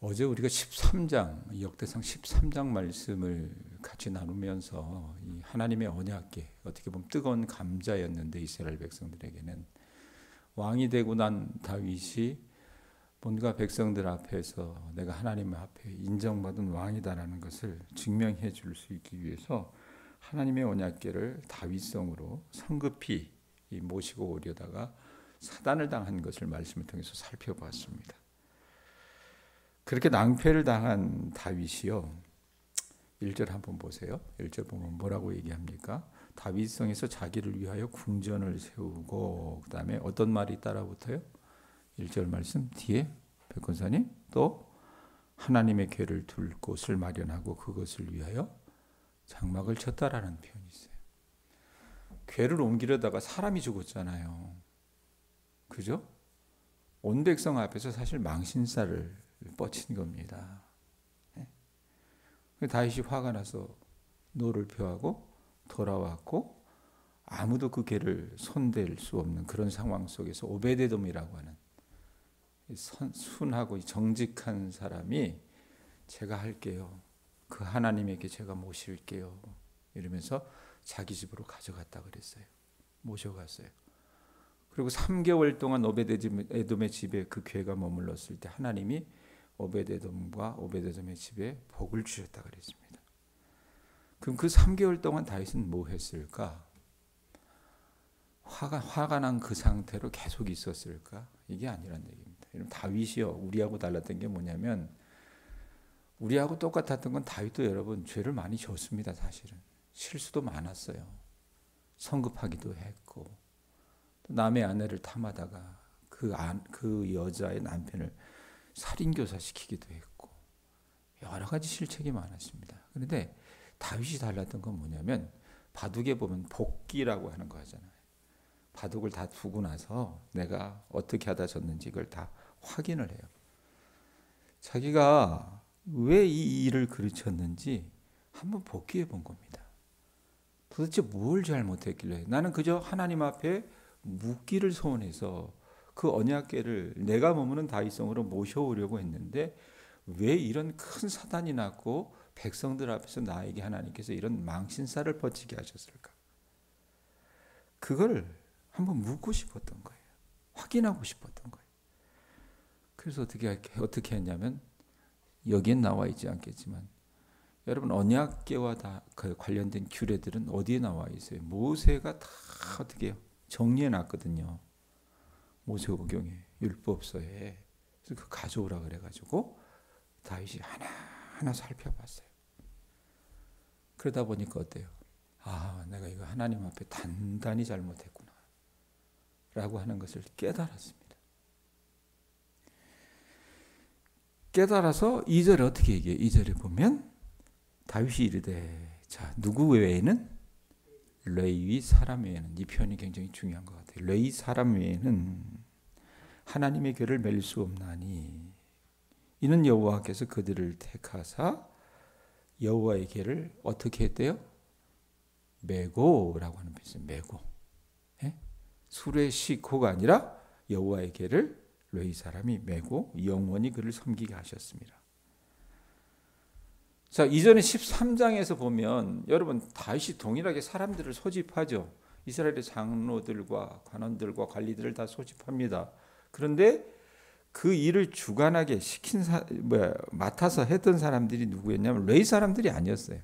어제 우리가 13장, 역대상 13장 말씀을 같이 나누면서 이 하나님의 언약궤, 어떻게 보면 뜨거운 감자였는데 이스라엘 백성들에게는 왕이 되고 난 다윗이 뭔가 백성들 앞에서 내가 하나님 앞에 인정받은 왕이다라는 것을 증명해 줄 수 있기 위해서 하나님의 언약궤를 다윗성으로 성급히 모시고 오려다가 사단을 당한 것을 말씀을 통해서 살펴보았습니다. 그렇게 낭패를 당한 다윗이요, 1절 한번 보세요. 1절 보면 뭐라고 얘기합니까? 다윗성에서 자기를 위하여 궁전을 세우고, 그 다음에 어떤 말이 따라붙어요? 1절 말씀 뒤에 백권사님, 또 하나님의 궤를 둘 곳을 마련하고 그것을 위하여 장막을 쳤다라는 표현이 있어요. 궤를 옮기려다가 사람이 죽었잖아요. 그죠? 온 백성 앞에서 사실 망신살을 뻗친 겁니다. 다윗이 화가 나서 노를 표하고 돌아왔고, 아무도 그 궤를 손댈 수 없는 그런 상황 속에서 오베데돔이라고 하는 순하고 정직한 사람이 제가 할게요, 그 하나님에게 제가 모실게요 이러면서 자기 집으로 가져갔다 그랬어요. 모셔갔어요. 그리고 3개월 동안 오베데돔의 집에 그 궤가 머물렀을 때 하나님이 오베데돔과 오베데돔의 집에 복을 주셨다 그랬습니다. 그럼 그 3개월 동안 다윗은 뭐 했을까? 화가 난 그 상태로 계속 있었을까? 이게 아니란 얘기입니다. 여러분, 다윗이요, 우리하고 달랐던 게 뭐냐면, 우리하고 똑같았던 건 다윗도 여러분 죄를 많이 졌습니다. 사실은 실수도 많았어요. 성급하기도 했고, 또 남의 아내를 탐하다가 그 여자의 남편을 살인교사 시키기도 했고, 여러 가지 실책이 많았습니다. 그런데 다윗이 달랐던 건 뭐냐면, 바둑에 보면 복기라고 하는 거 하잖아요. 바둑을 다 두고 나서 내가 어떻게 하다 졌는지 이걸 다 확인을 해요. 자기가 왜 이 일을 그르쳤는지 한번 복기해 본 겁니다. 도대체 뭘 잘못했길래, 나는 그저 하나님 앞에 묻기를 소원해서 그 언약궤를 내가 머무는 다윗성으로 모셔오려고 했는데 왜 이런 큰 사단이 났고 백성들 앞에서 나에게 하나님께서 이런 망신살을 뻗치게 하셨을까? 그걸 한번 묻고 싶었던 거예요. 확인하고 싶었던 거예요. 그래서 어떻게 했냐면, 여기엔 나와 있지 않겠지만 여러분, 언약궤와 다 관련된 규례들은 어디에 나와 있어요? 모세가 다 어떻게 해요? 정리해 놨거든요. 모세오경에, 율법서에. 그래서 그 가져오라 그래가지고 다윗이 하나하나 살펴봤어요. 그러다 보니까 어때요? 아, 내가 이거 하나님 앞에 단단히 잘못했구나 라고 하는 것을 깨달았습니다. 깨달아서 2절에 어떻게 얘기해요? 2절에 보면 다윗이 이르되, 자, 누구 외에는? 레위 사람 외에는. 이 표현이 굉장히 중요한 것 같아요. 레위 사람 외에는 하나님의 궤를 맬 수 없나니 이는 여호와께서 그들을 택하사 여호와의 궤를 어떻게 했대요? 메고라고 하는 표현이에요. 메고. 수레시코가 아니라 여호와의 궤를 레위 사람이 메고 영원히 그를 섬기게 하셨습니다. 자, 이전에 13장에서 보면 여러분, 다윗이 동일하게 사람들을 소집하죠. 이스라엘의 장로들과 관원들과 관리들을 다 소집합니다. 그런데 그 일을 주관하게 맡아서 했던 사람들이 누구였냐면 레위 사람들이 아니었어요.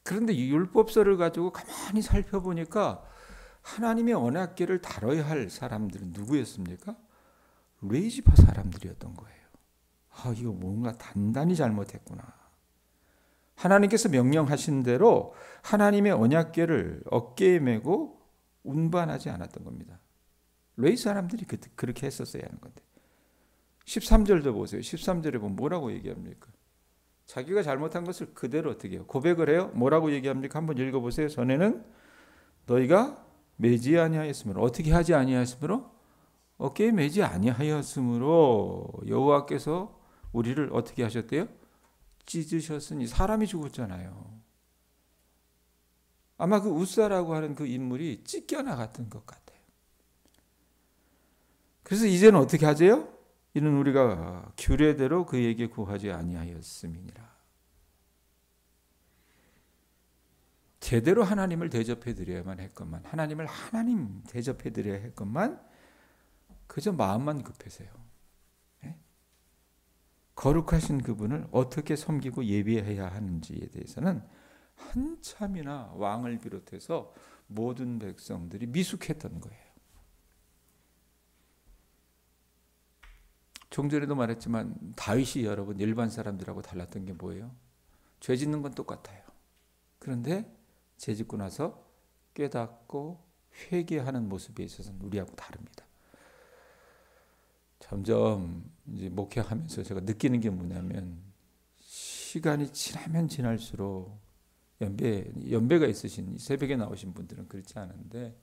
그런데 이 율법서를 가지고 가만히 살펴보니까 하나님의 언약궤를 다뤄야 할 사람들은 누구였습니까? 레위 지파 사람들이었던 거예요. 아, 이거 뭔가 단단히 잘못했구나. 하나님께서 명령하신 대로 하나님의 언약궤를 어깨에 메고 운반하지 않았던 겁니다. 레위 사람들이 그렇게 했었어야 하는 건데. 13절도 보세요. 13절에 보면 뭐라고 얘기합니까? 자기가 잘못한 것을 그대로 어떻게 해요? 고백을 해요? 뭐라고 얘기합니까? 한번 읽어보세요. 전에는 너희가 매지 아니하였으므로, 어떻게 하지 아니하였으므로? 어깨에 매지 아니하였으므로 여호와께서 우리를 어떻게 하셨대요? 찢으셨으니. 사람이 죽었잖아요. 아마 그 우사라고 하는 그 인물이 찢겨나갔던 것 같아요. 그래서 이제는 어떻게 하세요? 이는 우리가 규례대로 그에게 구하지 아니하였음이니라. 제대로 하나님을 대접해 드려야만 했건만, 하나님을 하나님 대접해 드려야 했건만 그저 마음만 급해서요. 예? 거룩하신 그분을 어떻게 섬기고 예배해야 하는지에 대해서는 한참이나 왕을 비롯해서 모든 백성들이 미숙했던 거예요. 종전에도 말했지만 다윗이 여러분 일반 사람들하고 달랐던 게 뭐예요? 죄 짓는 건 똑같아요. 그런데 죄 짓고 나서 깨닫고 회개하는 모습에 있어서는 우리하고 다릅니다. 점점 이제 목회하면서 제가 느끼는 게 뭐냐면 시간이 지나면 지날수록 연배가 있으신 새벽에 나오신 분들은 그렇지 않은데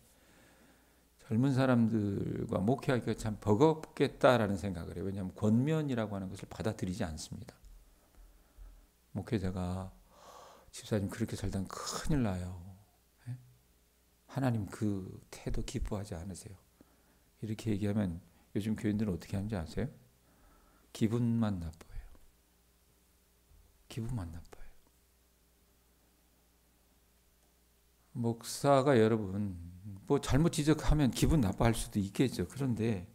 젊은 사람들과 목회하기가 참 버겁겠다라는 생각을 해요. 왜냐하면 권면이라고 하는 것을 받아들이지 않습니다. 목회자가 집사님 그렇게 살다가 큰일 나요. 하나님 그 태도 기뻐하지 않으세요. 이렇게 얘기하면 요즘 교인들은 어떻게 하는지 아세요? 기분만 나빠요. 기분만 나빠요. 목사가 여러분 뭐 잘못 지적하면 기분 나빠할 수도 있겠죠. 그런데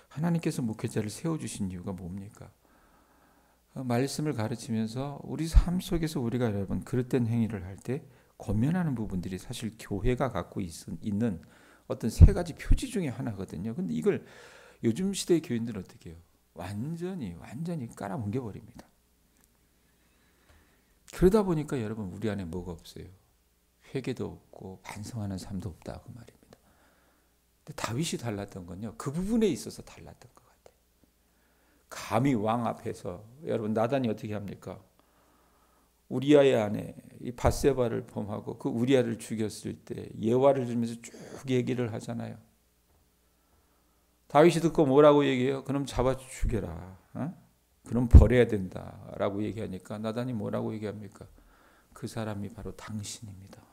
하나님께서 목회자를 세워주신 이유가 뭡니까? 말씀을 가르치면서 우리 삶 속에서 우리가 여러분 그릇된 행위를 할 때 권면하는 부분들이 사실 교회가 갖고 있는 어떤 세 가지 표지 중에 하나거든요. 근데 이걸 요즘 시대의 교인들은 어떻게 해요? 완전히 깔아뭉개 버립니다. 그러다 보니까 여러분 우리 안에 뭐가 없어요? 회개도 없고 반성하는 삶도 없다 그 말입니다. 근데 다윗이 달랐던 건요. 그 부분에 있어서 달랐던 것 같아요. 감히 왕 앞에서 여러분 나단이 어떻게 합니까? 우리아의 아내 이 밧세바를 범하고 그 우리아를 죽였을 때 예화를 들면서 쭉 얘기를 하잖아요. 다윗이 듣고 뭐라고 얘기해요? 그럼 잡아 죽여라. 그럼 버려야 된다라고 얘기하니까 나단이 뭐라고 얘기합니까? 그 사람이 바로 당신입니다.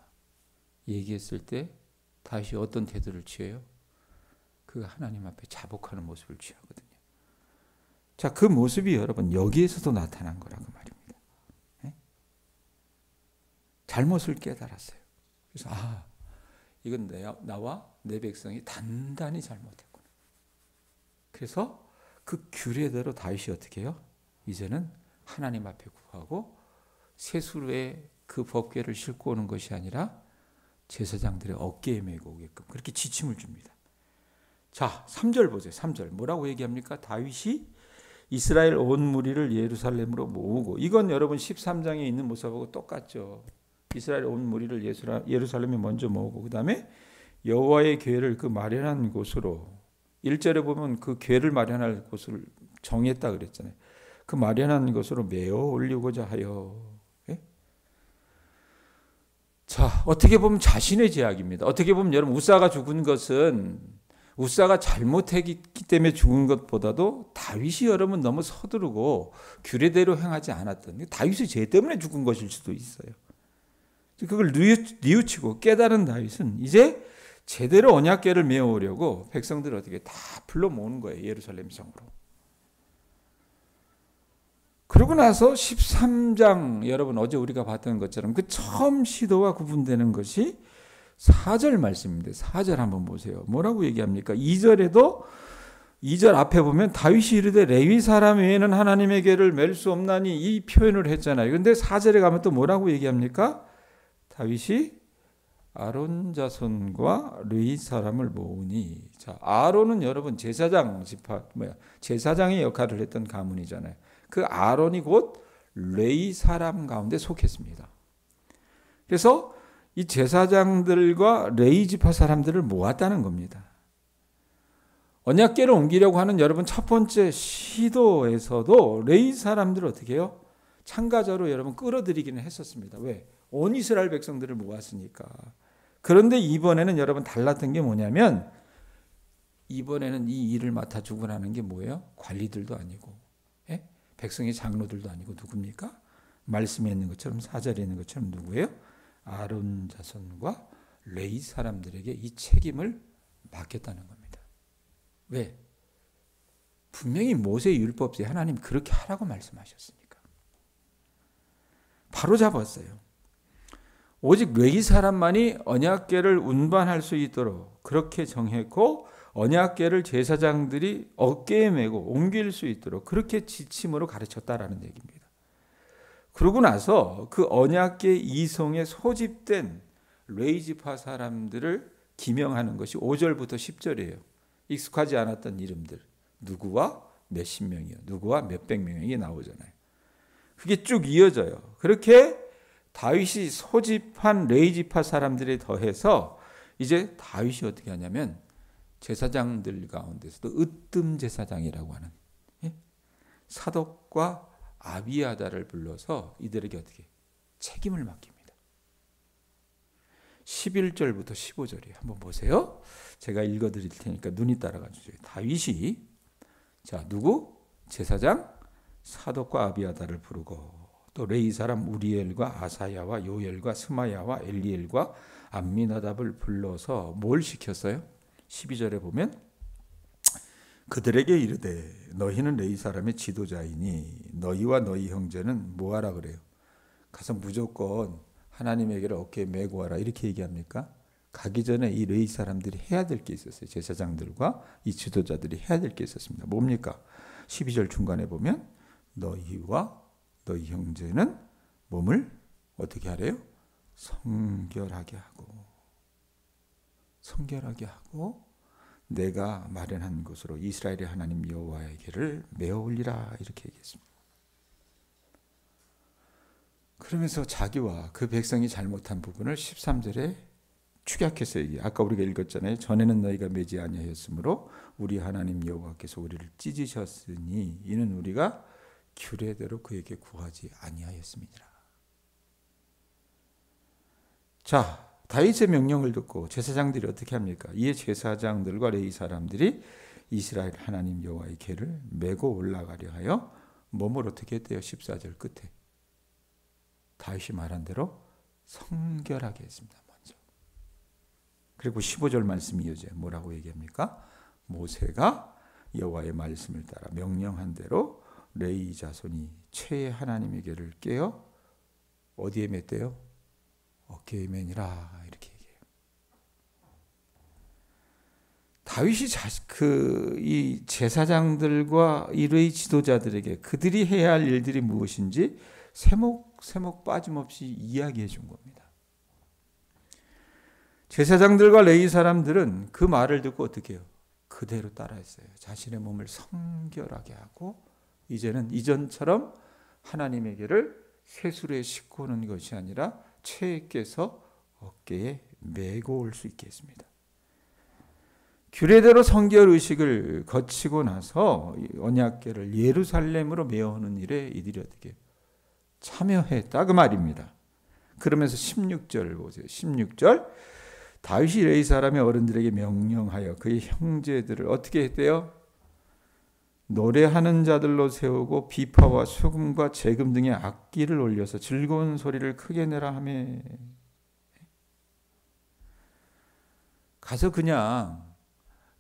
얘기했을 때 다윗이 어떤 태도를 취해요? 그 하나님 앞에 자복하는 모습을 취하거든요. 자, 그 모습이 여러분 여기에서도 나타난 거라고 말입니다. 잘못을 깨달았어요. 그래서 이건 나와 내 백성이 단단히 잘못했구나. 그래서 그 규례대로 다윗이 어떻게 해요? 이제는 하나님 앞에 구하고 세수로의 그 법궤를 싣고 오는 것이 아니라 제사장들의 어깨에 메고 오게끔 그렇게 지침을 줍니다. 자, 3절 보세요. 3절 뭐라고 얘기합니까? 다윗이 이스라엘 온 무리를 예루살렘으로 모으고, 이건 여러분 13장에 있는 모습하고 똑같죠. 이스라엘 온 무리를 예루살렘에 먼저 모으고 그 다음에 여호와의 궤를 그 마련한 곳으로, 1절에 보면 그 궤를 마련할 곳을 정했다 그랬잖아요. 그 마련한 것으로 메어 올리고자 하여. 자, 어떻게 보면 자신의 죄악입니다. 어떻게 보면 여러분 우사가 죽은 것은 우사가 잘못했기 때문에 죽은 것보다도 다윗이 여러분 너무 서두르고 규례대로 행하지 않았던, 다윗의 죄 때문에 죽은 것일 수도 있어요. 그걸 뉘우치고 깨달은 다윗은 이제 제대로 언약궤를 메어오려고 백성들을 어떻게 다 불러 모으는 거예요. 예루살렘 성으로. 그러고 나서 13장 여러분 어제 우리가 봤던 것처럼 그 처음 시도와 구분되는 것이 4절 말씀입니다. 4절 한번 보세요. 뭐라고 얘기합니까? 2절에도 2절 앞에 보면 다윗이 이르되 레위 사람 외에는 하나님의 궤를 맬 수 없나니 이 표현을 했잖아요. 그런데 4절에 가면 또 뭐라고 얘기합니까? 다윗이 아론 자손과 레위 사람을 모으니. 자, 아론은 여러분 제사장의 역할을 했던 가문이잖아요. 그 아론이 곧 레위 사람 가운데 속했습니다. 그래서 이 제사장들과 레위 지파 사람들을 모았다는 겁니다. 언약궤를 옮기려고 하는 여러분 첫 번째 시도에서도 레위 사람들을 어떻게 해요? 참가자로 여러분 끌어들이기는 했었습니다. 왜? 온 이스라엘 백성들을 모았으니까. 그런데 이번에는 여러분 달랐던 게 뭐냐면, 이번에는 이 일을 맡아주고 나는 게 뭐예요? 관리들도 아니고, 백성의 장로들도 아니고 누굽니까? 말씀에 있는 것처럼 4절에 있는 것처럼 누구예요? 아론 자손과 레위 사람들에게 이 책임을 맡겼다는 겁니다. 왜? 분명히 모세 율법에 하나님 그렇게 하라고 말씀하셨으니까. 바로 잡았어요. 오직 레위 사람만이 언약궤를 운반할 수 있도록 그렇게 정했고 언약궤를 제사장들이 어깨에 메고 옮길 수 있도록 그렇게 지침으로 가르쳤다라는 얘기입니다. 그러고 나서 그 언약궤 이송에 소집된 레위 지파 사람들을 기명하는 것이 5절부터 10절이에요. 익숙하지 않았던 이름들. 누구와 몇십 명이요. 누구와 몇백 명이 나오잖아요. 그게 쭉 이어져요. 그렇게 다윗이 소집한 레위 지파 사람들에 더해서 이제 다윗이 어떻게 하냐면 제사장들 가운데서도 으뜸 제사장이라고 하는 사독과 아비아다를 불러서 이들에게 어떻게 책임을 맡깁니다. 11절부터 15절이에요. 한번 보세요. 제가 읽어드릴 테니까 눈이 따라가 주세요. 다윗이 누구? 제사장 사독과 아비아다를 부르고 또 레위 사람 우리엘과 아사야와 요엘과 스마야와 엘리엘과 암미나답을 불러서 뭘 시켰어요? 12절에 보면 그들에게 이르되 너희는 레위 사람의 지도자이니 너희와 너희 형제는 뭐하라 그래요? 가서 무조건 하나님에게를 어깨에 메고 와라 이렇게 얘기합니까? 가기 전에 이 레위 사람들이 해야 될 게 있었어요. 제사장들과 이 지도자들이 해야 될 게 있었습니다. 뭡니까? 12절 중간에 보면 너희와 너희 형제는 몸을 어떻게 하래요? 성결하게 하고 내가 마련한 곳으로 이스라엘의 하나님 여호와에게를 메어올리라 이렇게 얘기했습니다. 그러면서 자기와 그 백성이 잘못한 부분을 13절에 축약해서 얘기해요. 아까 우리가 읽었잖아요. 전에는 너희가 매지 아니하였으므로 우리 하나님 여호와께서 우리를 찢으셨으니 이는 우리가 규례대로 그에게 구하지 아니하였음이니라. 자, 다윗의 명령을 듣고 제사장들이 어떻게 합니까? 이에 제사장들과 레위 사람들이 이스라엘 하나님 여호와의 궤를 메고 올라가려 하여 몸을 어떻게 했대요? 14절 끝에 다윗이 말한 대로 성결하게 했습니다. 먼저. 그리고 15절 말씀이 이어져요. 뭐라고 얘기합니까? 모세가 여호와의 말씀을 따라 명령한 대로 레위 자손이 최의 하나님의 궤를 깨어 어디에 맸대요? 어깨에 매니라 이렇게 얘기해요. 다윗이 이 제사장들과 이 레위 지도자들에게 그들이 해야 할 일들이 무엇인지 세목 빠짐없이 이야기해 준 겁니다. 제사장들과 레위 사람들은 그 말을 듣고 어떻게 해요? 그대로 따라했어요. 자신의 몸을 성결하게 하고 이제는 이전처럼 하나님에게를 세수레에 싣고 오는 것이 아니라 채에께서 어깨에 메고 올 수 있게 했습니다. 규례대로 성결 의식을 거치고 나서 언약궤를 예루살렘으로 메어오는 일에 이들이 어떻게 참여했다 그 말입니다. 그러면서 16절 보세요. 16절 다윗이 레위 사람의 어른들에게 명령하여 그의 형제들을 어떻게 했대요? 노래하는 자들로 세우고 비파와 수금과 재금 등의 악기를 올려서 즐거운 소리를 크게 내라 하며 가서 그냥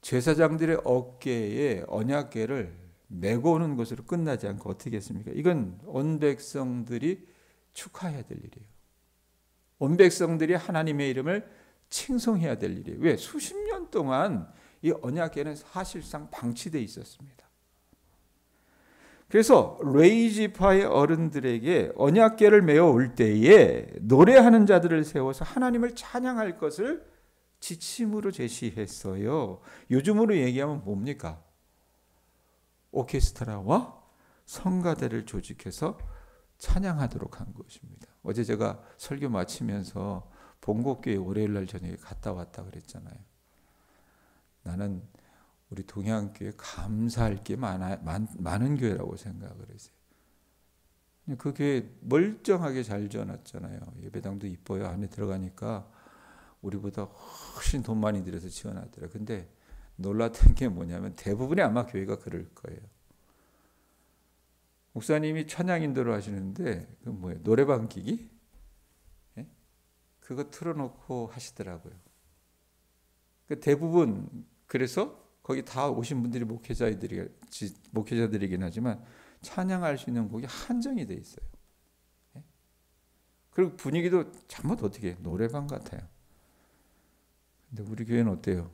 제사장들의 어깨에 언약궤를 메고 오는 것으로 끝나지 않고 어떻게 했습니까? 이건 온 백성들이 축하해야 될 일이에요. 온 백성들이 하나님의 이름을 칭송해야 될 일이에요. 왜? 수십 년 동안 이 언약궤는 사실상 방치되어 있었습니다. 그래서 레위 지파의 어른들에게 언약궤를 메어 올 때에 노래하는 자들을 세워서 하나님을 찬양할 것을 지침으로 제시했어요. 요즘으로 얘기하면 뭡니까? 오케스트라와 성가대를 조직해서 찬양하도록 한 것입니다. 어제 제가 설교 마치면서 본곡교회 월요일날 저녁에 갔다 왔다 그랬잖아요. 나는 우리 동양교회 감사할 게 많은 교회라고 생각을 했어요. 그 교회 멀쩡하게 잘 지어놨잖아요. 예배당도 이뻐요. 안에 들어가니까 우리보다 훨씬 돈 많이 들여서 지어놨더라. 근데 놀랐던 게 뭐냐면 대부분이 아마 교회가 그럴 거예요. 목사님이 찬양 인도를 하시는데 그 뭐예요? 노래방 기기? 예? 그거 틀어놓고 하시더라고요. 그 대부분 그래서 거기 다 오신 분들이 목회자들이긴 하지만 찬양할 수 있는 곡이 한정이 돼 있어요. 그리고 분위기도 잘못 어떻게 노래방 같아요. 근데 우리 교회는 어때요?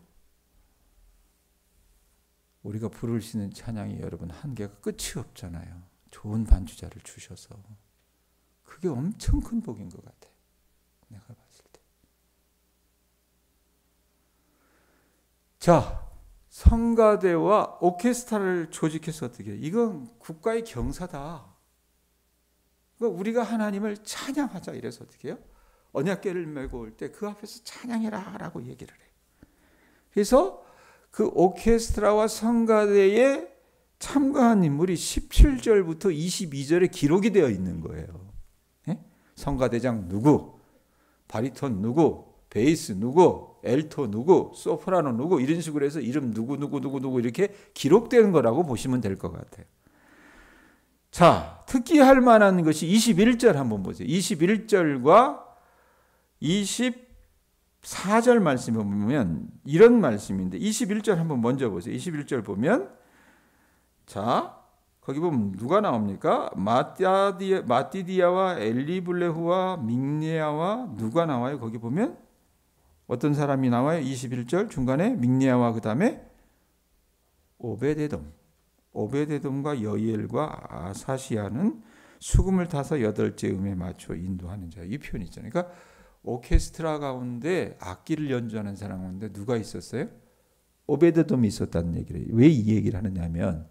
우리가 부를 수 있는 찬양이 여러분 한계가 끝이 없잖아요. 좋은 반주자를 주셔서 그게 엄청 큰 복인 것 같아요. 내가 봤을 때. 자, 성가대와 오케스트라를 조직해서 어떻게 해요? 이건 국가의 경사다. 우리가 하나님을 찬양하자 이래서 어떻게 해요? 언약궤를 메고 올 때 그 앞에서 찬양해라 라고 얘기를 해요. 그래서 그 오케스트라와 성가대에 참가한 인물이 17절부터 22절에 기록이 되어 있는 거예요. 예? 성가대장 누구, 바리톤 누구, 베이스 누구, 엘토 누구, 소프라노 누구 이런 식으로 해서 이름 누구 이렇게 기록되는 거라고 보시면 될 것 같아요. 자, 특기할 만한 것이 21절 한번 보세요. 21절과 24절 말씀을 보면 이런 말씀인데 21절 한번 먼저 보세요. 21절 보면 자, 거기 보면 누가 나옵니까? 마띠디아와 엘리블레후와 믹네아와 누가 나와요? 거기 보면 어떤 사람이 나와요? 21절 중간에 믹네아와 그 다음에 오베데돔과 여이엘과 아사시아는 수금을 타서 8째 음에 맞춰 인도하는 자. 이 표현이 있잖아요. 그러니까 오케스트라 가운데 악기를 연주하는 사람 가운데 누가 있었어요? 오베데돔이 있었다는 얘기를 해요. 왜 이 얘기를 하느냐면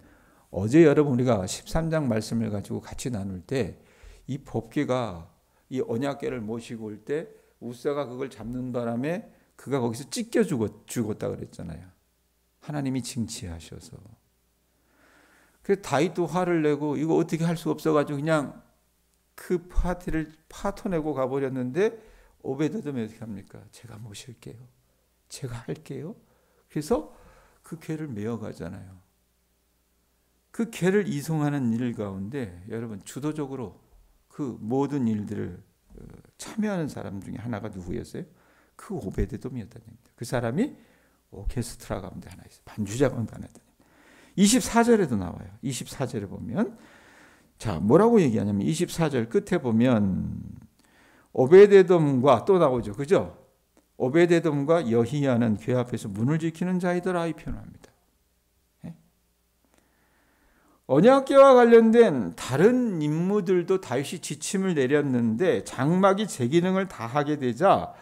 어제 여러분 우리가 13장 말씀을 가지고 같이 나눌 때 이 법궤가 이 언약궤를 모시고 올 때 우사가 그걸 잡는 바람에 그가 거기서 찢겨 죽었다 그랬잖아요. 하나님이 징치하셔서. 그래서 다윗도 화를 내고 이거 어떻게 할 수 없어가지고 그냥 그 파티를 파토내고 가버렸는데 오베데돔이 어떻게 합니까? 제가 모실게요. 제가 할게요. 그래서 그 궤를 메어가잖아요. 그 궤를 이송하는 일 가운데 여러분 주도적으로 그 모든 일들을 참여하는 사람 중에 하나가 누구였어요? 그 오베데돔이었다는 겁니다. 그 사람이 오케스트라 가운데 하나 있어요. 반주자 가운데 하나 있어요. 24절에도 나와요. 24절에 보면 자 뭐라고 얘기하냐면 24절 끝에 보면 오베데돔과 또 나오죠. 그죠? 오베데돔과 여히야는 궤 앞에서 문을 지키는 자이더라 이 표현합니다. 언약궤와 관련된 다른 임무들도 다윗이 지침을 내렸는데 장막이 제 기능을 다하게 되자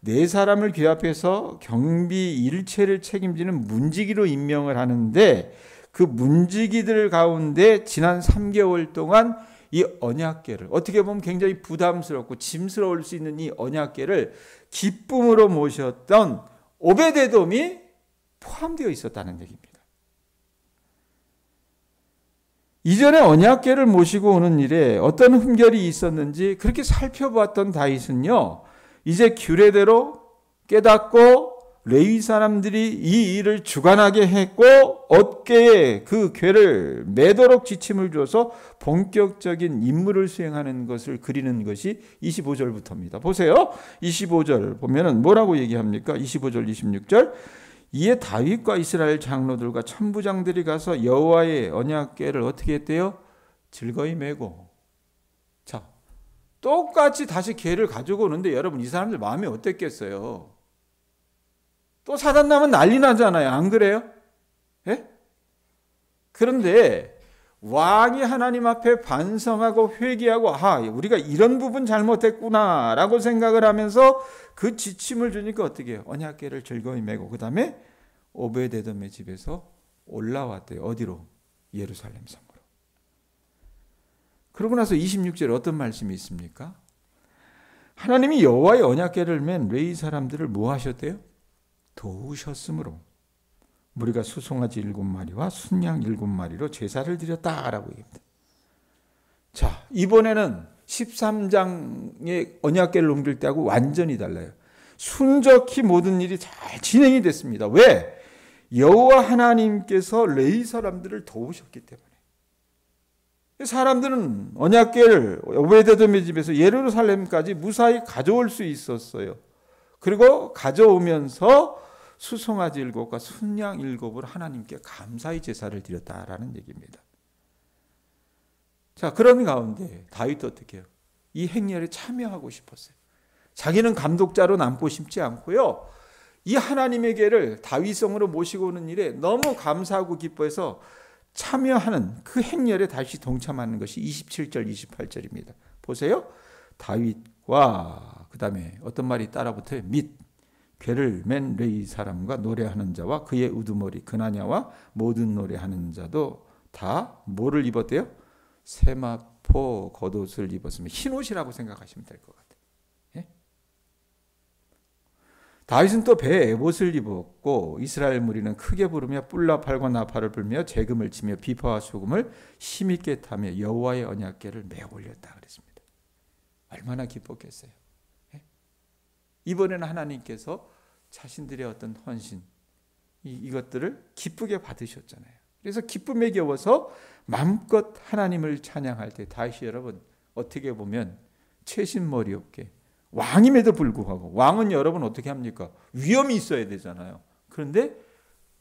네 사람을 궤 앞에서 경비 일체를 책임지는 문지기로 임명을 하는데 그 문지기들 가운데 지난 3개월 동안 이 언약궤를 어떻게 보면 굉장히 부담스럽고 짐스러울 수 있는 이 언약궤를 기쁨으로 모셨던 오베데돔이 포함되어 있었다는 얘기입니다. 이전에 언약궤를 모시고 오는 일에 어떤 흠결이 있었는지 그렇게 살펴보았던 다윗은요. 이제 규례대로 깨닫고 레위 사람들이 이 일을 주관하게 했고 어깨에 그 궤를 매도록 지침을 줘서 본격적인 임무를 수행하는 것을 그리는 것이 25절부터입니다. 보세요. 25절 보면은 뭐라고 얘기합니까? 25절 26절 이에 다윗과 이스라엘 장로들과 천부장들이 가서 여호와의 언약궤를 어떻게 했대요? 즐거이 메고. 자, 똑같이 다시 궤를 가지고 오는데 여러분 이 사람들 마음이 어땠겠어요? 또 사단 나면 난리 나잖아요. 안 그래요? 예? 그런데 왕이 하나님 앞에 반성하고 회개하고 우리가 이런 부분 잘못했구나라고 생각을 하면서 그 지침을 주니까 어떻게 해요? 언약궤를 즐거이 메고 그 다음에 오베데돔의 집에서 올라왔대요. 어디로? 예루살렘 성으로. 그러고 나서 26절에 어떤 말씀이 있습니까? 하나님이 여호와의 언약궤를 맨 레위 사람들을 뭐 하셨대요? 도우셨으므로 무리가 수송아지 7마리와 순양 7마리로 제사를 드렸다라고 얘기합니다. 자, 이번에는 13장의 언약궤를 옮길 때하고 완전히 달라요. 순적히 모든 일이 잘 진행이 됐습니다. 왜? 여호와 하나님께서 레위 사람들을 도우셨기 때문에. 사람들은 언약궤를 오베데돔의 집에서 예루살렘까지 무사히 가져올 수 있었어요. 그리고 가져오면서 수송아지 7과 순양 7을 하나님께 감사의 제사를 드렸다라는 얘기입니다. 자, 그런 가운데 다윗도 어떻게 해요? 이 행렬에 참여하고 싶었어요. 자기는 감독자로 남고 싶지 않고요. 이 하나님에게를 다윗성으로 모시고 오는 일에 너무 감사하고 기뻐해서 참여하는 그 행렬에 다시 동참하는 것이 27절, 28절입니다. 보세요. 다윗과 그 다음에 어떤 말이 따라붙어요? 및 괴를 맨 레이 사람과 노래하는 자와 그의 우두머리 그나냐와 모든 노래하는 자도 다 뭐를 입었대요? 세마포 겉옷을 입었으면 흰옷이라고 생각하시면 될 것 같아요. 예? 다윗은 또 배에 에봇을 입었고 이스라엘 무리는 크게 부르며 뿔나팔과 나팔을 불며 재금을 치며 비파와 수금을 힘있게 타며 여호와의 언약궤를 메어 올렸다 그랬습니다. 얼마나 기뻤겠어요. 예? 이번에는 하나님께서 자신들의 어떤 헌신 이것들을 기쁘게 받으셨잖아요. 그래서 기쁨에 겨워서 마음껏 하나님을 찬양할 때 다시 여러분 어떻게 보면 채신머리 없게 왕임에도 불구하고 왕은 여러분 어떻게 합니까? 위험이 있어야 되잖아요. 그런데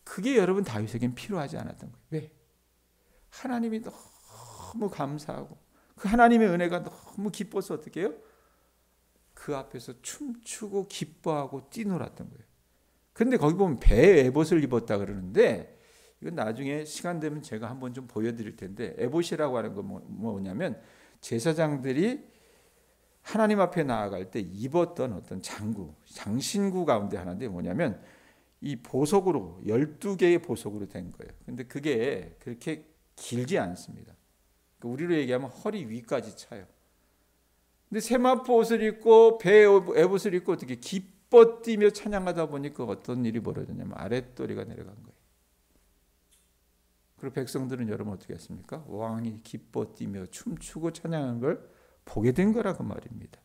그게 여러분 다윗에겐 필요하지 않았던 거예요. 왜? 하나님이 너무 감사하고 그 하나님의 은혜가 너무 기뻐서 어떻게 해요? 그 앞에서 춤추고 기뻐하고 뛰놀았던 거예요. 그런데 거기 보면 배에 에봇을 입었다 그러는데 이건 나중에 시간 되면 제가 한번 좀 보여드릴 텐데 에봇이라고 하는 건 뭐냐면 제사장들이 하나님 앞에 나아갈 때 입었던 어떤 장신구 가운데 하나인데 뭐냐면 이 보석으로 12개의 보석으로 된 거예요. 근데 그게 그렇게 길지 않습니다. 우리로 얘기하면 허리 위까지 차요. 근데 세마포 옷을 입고 배에 에봇을 입고 어떻게 기뻐 뛰며 찬양하다 보니까 어떤 일이 벌어졌냐면 아랫도리가 내려간 거예요. 그리고 백성들은 여러분 어떻게 했습니까? 왕이 기뻐 뛰며 춤추고 찬양하는 걸 보게 된 거라고 말입니다.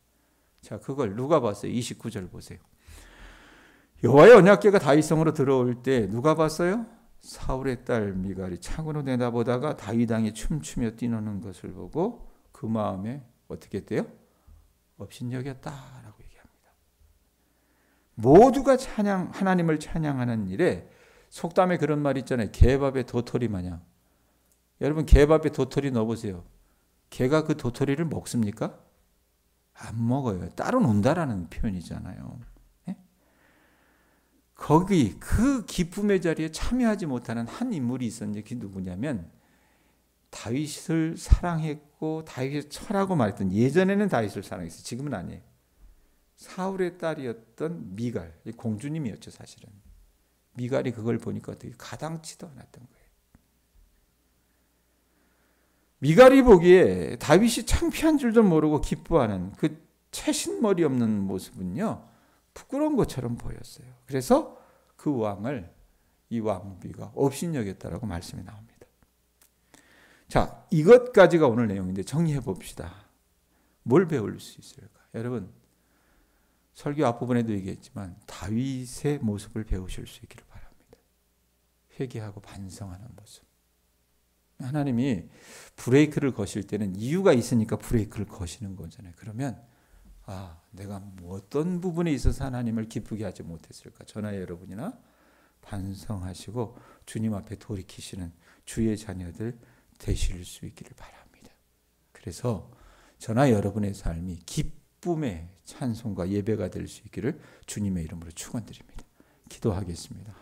자, 그걸 누가 봤어요? 29절 보세요. 여호와의 언약궤가 다윗성으로 들어올 때 누가 봤어요? 사울의 딸 미갈이 창으로 내다보다가 다윗 왕이 춤추며 뛰노는 것을 보고 그 마음에 어떻게 했대요? 업신여겼다라고 얘기합니다. 모두가 하나님을 찬양하는 일에 속담에 그런 말 있잖아요. 개밥에 도토리 마냥. 여러분 개밥에 도토리 넣어보세요. 개가 그 도토리를 먹습니까? 안 먹어요. 따로 논다라는 표현이잖아요. 예? 거기 그 기쁨의 자리에 참여하지 못하는 한 인물이 있었는데 그게 누구냐면 다윗을 사랑했고 다윗의 철하고 말했던 예전에는 다윗을 사랑했어요. 지금은 아니에요. 사울의 딸이었던 미갈, 공주님이었죠 사실은. 미갈이 그걸 보니까 어떻게 가당치도 않았던 거예요. 미갈이 보기에 다윗이 창피한 줄도 모르고 기뻐하는 그 채신머리 없는 모습은요 부끄러운 것처럼 보였어요. 그래서 그 왕을 이 왕비가 업신여겼다라고 말씀이 나옵니다. 자, 이것까지가 오늘 내용인데 정리해 봅시다. 뭘 배울 수 있을까? 여러분 설교 앞부분에도 얘기했지만 다윗의 모습을 배우실 수 있기를 바랍니다. 회개하고 반성하는 모습. 하나님이 브레이크를 거실 때는 이유가 있으니까 브레이크를 거시는 거잖아요. 그러면 내가 어떤 부분에 있어서 하나님을 기쁘게 하지 못했을까? 저나 여러분이나 반성하시고 주님 앞에 돌이키시는 주의 자녀들 되실 수 있기를 바랍니다. 그래서 저나 여러분의 삶이 기쁨의 찬송과 예배가 될 수 있기를 주님의 이름으로 축원드립니다. 기도하겠습니다.